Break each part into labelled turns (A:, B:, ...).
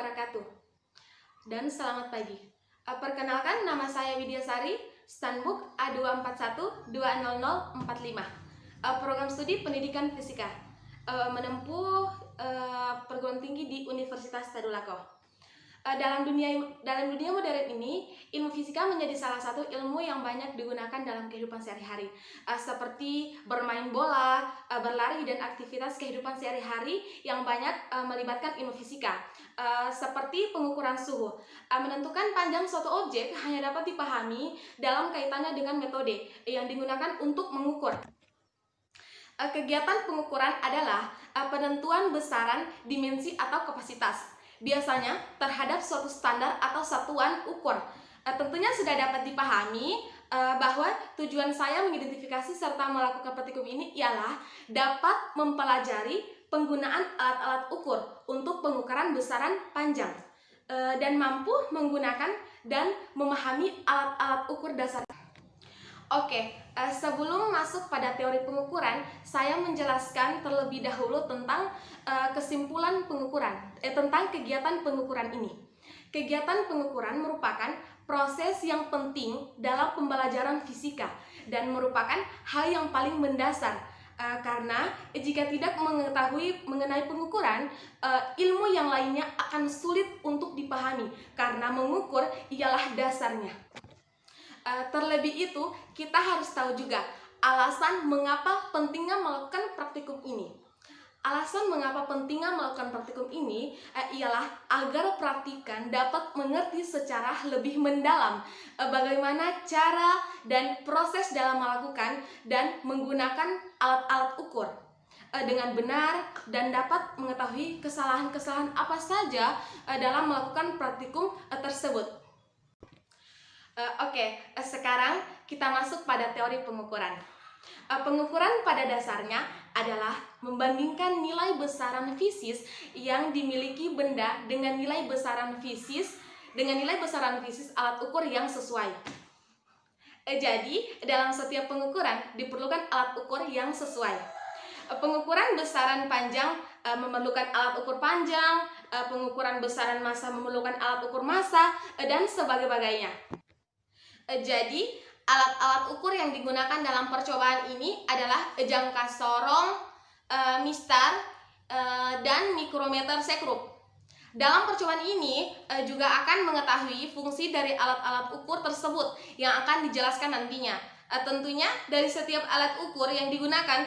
A: wabarakatuh. Dan selamat pagi. Perkenalkan, nama saya Widyasari, Stanbook A241-20045. Program studi pendidikan fisika. Menempuh perguruan tinggi di Universitas Tadulako. Dalam dunia modern ini, ilmu fisika menjadi salah satu ilmu yang banyak digunakan dalam kehidupan sehari-hari, seperti bermain bola, berlari, dan aktivitas kehidupan sehari-hari yang banyak melibatkan ilmu fisika, seperti pengukuran suhu. Menentukan panjang suatu objek hanya dapat dipahami dalam kaitannya dengan metode yang digunakan untuk mengukur. Kegiatan pengukuran adalah penentuan besaran, dimensi, atau kapasitas, biasanya terhadap suatu standar atau satuan ukur. Tentunya sudah dapat dipahami bahwa tujuan saya mengidentifikasi serta melakukan petikum ini ialah dapat mempelajari penggunaan alat-alat ukur untuk pengukuran besaran panjang, dan mampu menggunakan dan memahami alat-alat ukur dasar. Oke, sebelum masuk pada teori pengukuran, saya menjelaskan terlebih dahulu tentang kesimpulan pengukuran, tentang kegiatan pengukuran ini. Kegiatan pengukuran merupakan proses yang penting dalam pembelajaran fisika dan merupakan hal yang paling mendasar, karena jika tidak mengetahui mengenai pengukuran, ilmu yang lainnya akan sulit untuk dipahami karena mengukur ialah dasarnya. Terlebih itu, kita harus tahu juga alasan mengapa pentingnya melakukan praktikum ini. Alasan mengapa pentingnya melakukan praktikum ini ialah agar praktikan dapat mengerti secara lebih mendalam bagaimana cara dan proses dalam melakukan dan menggunakan alat-alat ukur dengan benar, dan dapat mengetahui kesalahan-kesalahan apa saja dalam melakukan praktikum tersebut. Oke, sekarang kita masuk pada teori pengukuran. Pengukuran pada dasarnya adalah membandingkan nilai besaran fisis yang dimiliki benda dengan nilai besaran fisis alat ukur yang sesuai. Jadi, dalam setiap pengukuran diperlukan alat ukur yang sesuai. Pengukuran besaran panjang memerlukan alat ukur panjang, pengukuran besaran massa memerlukan alat ukur massa, dan sebagainya. Jadi, alat-alat ukur yang digunakan dalam percobaan ini adalah jangka sorong, mistar, dan mikrometer sekrup. Dalam percobaan ini juga akan mengetahui fungsi dari alat-alat ukur tersebut yang akan dijelaskan nantinya. Tentunya dari setiap alat ukur yang digunakan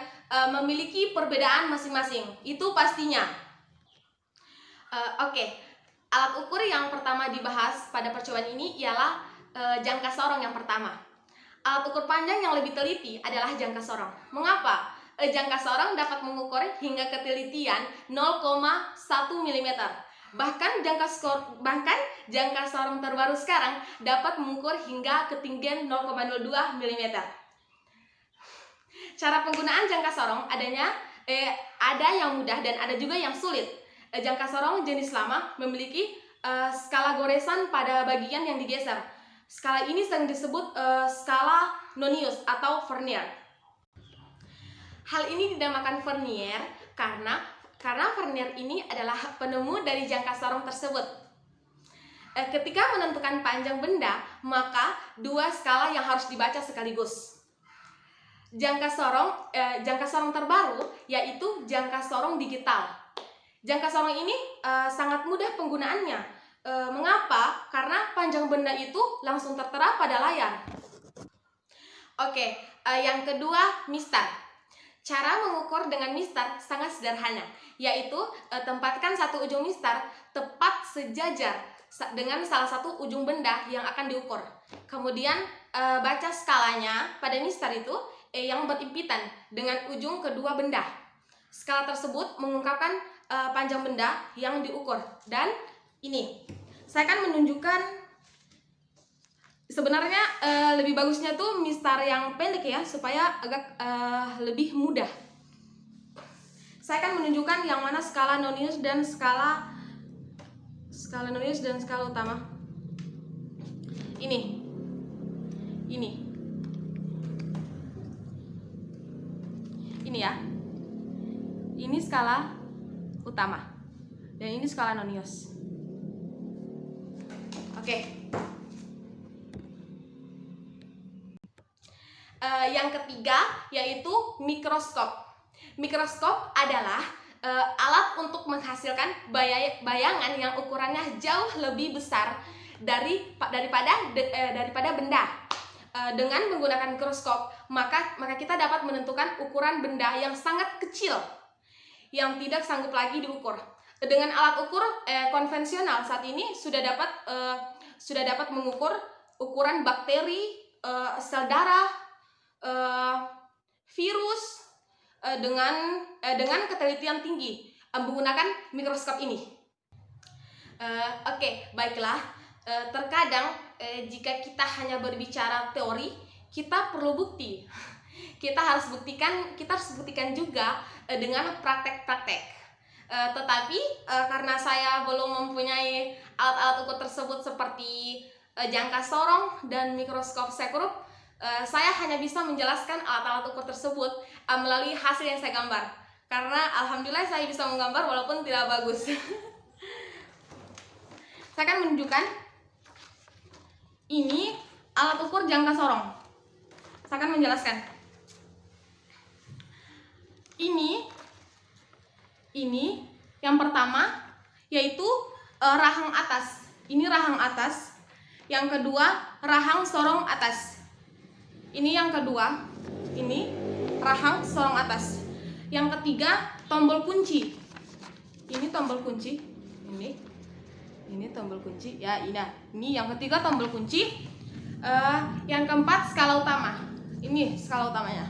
A: memiliki perbedaan masing-masing, itu pastinya. Oke, alat ukur yang pertama dibahas pada percobaan ini ialah jangka sorong yang pertama. Alat ukur panjang yang lebih teliti adalah jangka sorong. Mengapa? Jangka sorong dapat mengukur hingga ketelitian 0,1 mm. Bahkan jangka sorong terbaru sekarang dapat mengukur hingga ketinggian 0,02 mm. Cara penggunaan jangka sorong ada yang mudah dan ada juga yang sulit. Jangka sorong jenis lama memiliki skala goresan pada bagian yang digeser. Skala ini sering disebut skala Nonius atau Vernier. Hal ini dinamakan Vernier karena Vernier ini adalah penemu dari jangka sorong tersebut. Ketika menentukan panjang benda, maka dua skala yang harus dibaca sekaligus. Jangka sorong terbaru yaitu jangka sorong digital. Jangka sorong ini sangat mudah penggunaannya. Mengapa? Karena panjang benda itu langsung tertera pada layar. Oke, yang kedua, mistar. Cara mengukur dengan mistar sangat sederhana, yaitu tempatkan satu ujung mistar tepat sejajar dengan salah satu ujung benda yang akan diukur. Kemudian baca skalanya pada mistar itu yang berhimpitan dengan ujung kedua benda. Skala tersebut mengungkapkan panjang benda yang diukur. Dan ini, saya akan menunjukkan, sebenarnya lebih bagusnya tuh mistar yang pendek ya, supaya agak lebih mudah. Saya akan menunjukkan yang mana skala Nonius dan skala utama. Ini ya. Ini skala utama dan ini skala Nonius. Oke. Yang ketiga yaitu mikroskop. Mikroskop adalah alat untuk menghasilkan bayangan yang ukurannya jauh lebih besar daripada benda. Dengan menggunakan mikroskop, maka kita dapat menentukan ukuran benda yang sangat kecil yang tidak sanggup lagi diukur. Dengan alat ukur konvensional saat ini sudah dapat mengukur ukuran bakteri, sel darah, virus dengan ketelitian tinggi menggunakan mikroskop ini. Oke, baiklah. Terkadang jika kita hanya berbicara teori, kita perlu bukti. Kita harus buktikan juga dengan praktek-praktek. Tetapi karena saya belum mempunyai alat-alat ukur tersebut seperti jangka sorong dan mikroskop sekrup, saya hanya bisa menjelaskan alat-alat ukur tersebut melalui hasil yang saya gambar. Karena alhamdulillah saya bisa menggambar walaupun tidak bagus. Saya akan menunjukkan ini alat ukur jangka sorong. Saya akan menjelaskan. Ini yang pertama yaitu rahang atas. Ini rahang atas. Yang kedua rahang sorong atas. Ini yang kedua, ini rahang sorong atas. Yang ketiga tombol kunci. Ini tombol kunci. Ini tombol kunci. Ya, ini yang ketiga tombol kunci. Yang keempat skala utama. Ini skala utamanya.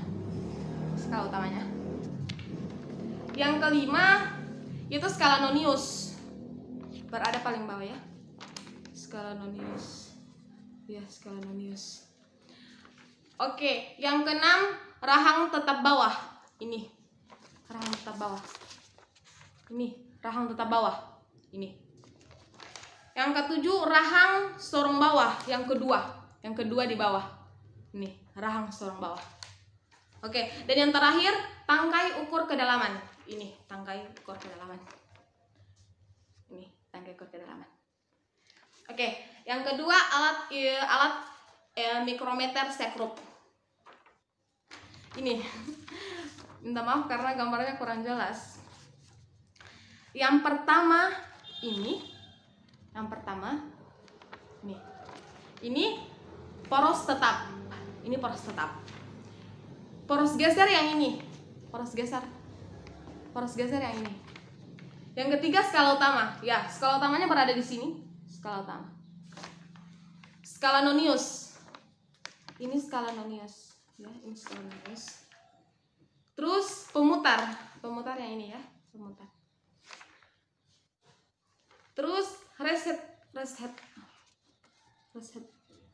A: Skala utamanya. Yang kelima itu skala nonius. Berada paling bawah ya. Skala nonius. Ya, skala nonius. Oke, yang keenam rahang tetap bawah. Ini rahang tetap bawah. Ini rahang tetap bawah. Ini. Yang ketujuh rahang sorong bawah. Yang kedua di bawah. Ini rahang sorong bawah. Oke, dan yang terakhir tangkai ukur kedalaman. Ini tangkai ukur kedalaman. Ini tangkai ukur kedalaman. Oke, yang kedua alat mikrometer sekrup. Ini minta maaf karena gambarnya kurang jelas. Yang pertama ini poros tetap. Ini poros tetap. Poros geser yang ini. Poros geser yang ini. Yang ketiga skala utama. Ya, skala utamanya berada di sini. Skala utama. Skala nonius. Ini skala nonius. Ya, ini skala nonius. Terus pemutar yang ini ya, pemutar. Terus reset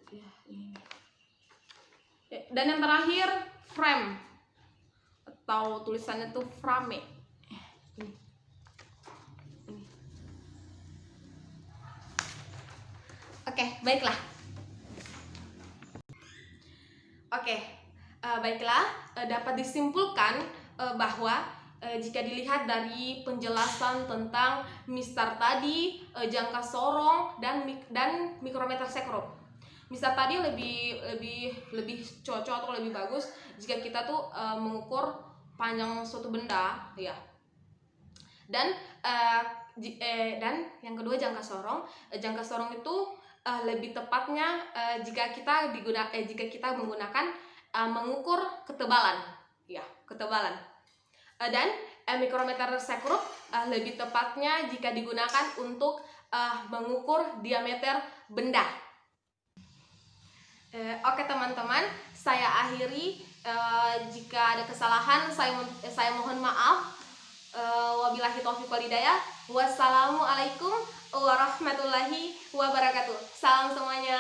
A: ya, ini. Dan yang terakhir frame atau tulisannya tuh frame. Ini. Oke, baiklah. Baiklah, dapat disimpulkan bahwa jika dilihat dari penjelasan tentang MISTAR tadi, jangka sorong dan mikrometer sekrup. MISTAR tadi lebih cocok atau lebih bagus jika kita tuh mengukur panjang suatu benda, ya. Dan yang kedua jangka sorong. Jangka sorong itu lebih tepatnya jika kita menggunakan mengukur ketebalan, ya, ketebalan. Dan mikrometer sekrup lebih tepatnya jika digunakan untuk mengukur diameter benda. Oke teman-teman, saya akhiri. Jika ada kesalahan saya mohon maaf. Wabillahi taufiq wal hidayah. Wassalamualaikum warahmatullahi wabarakatuh. Salam semuanya.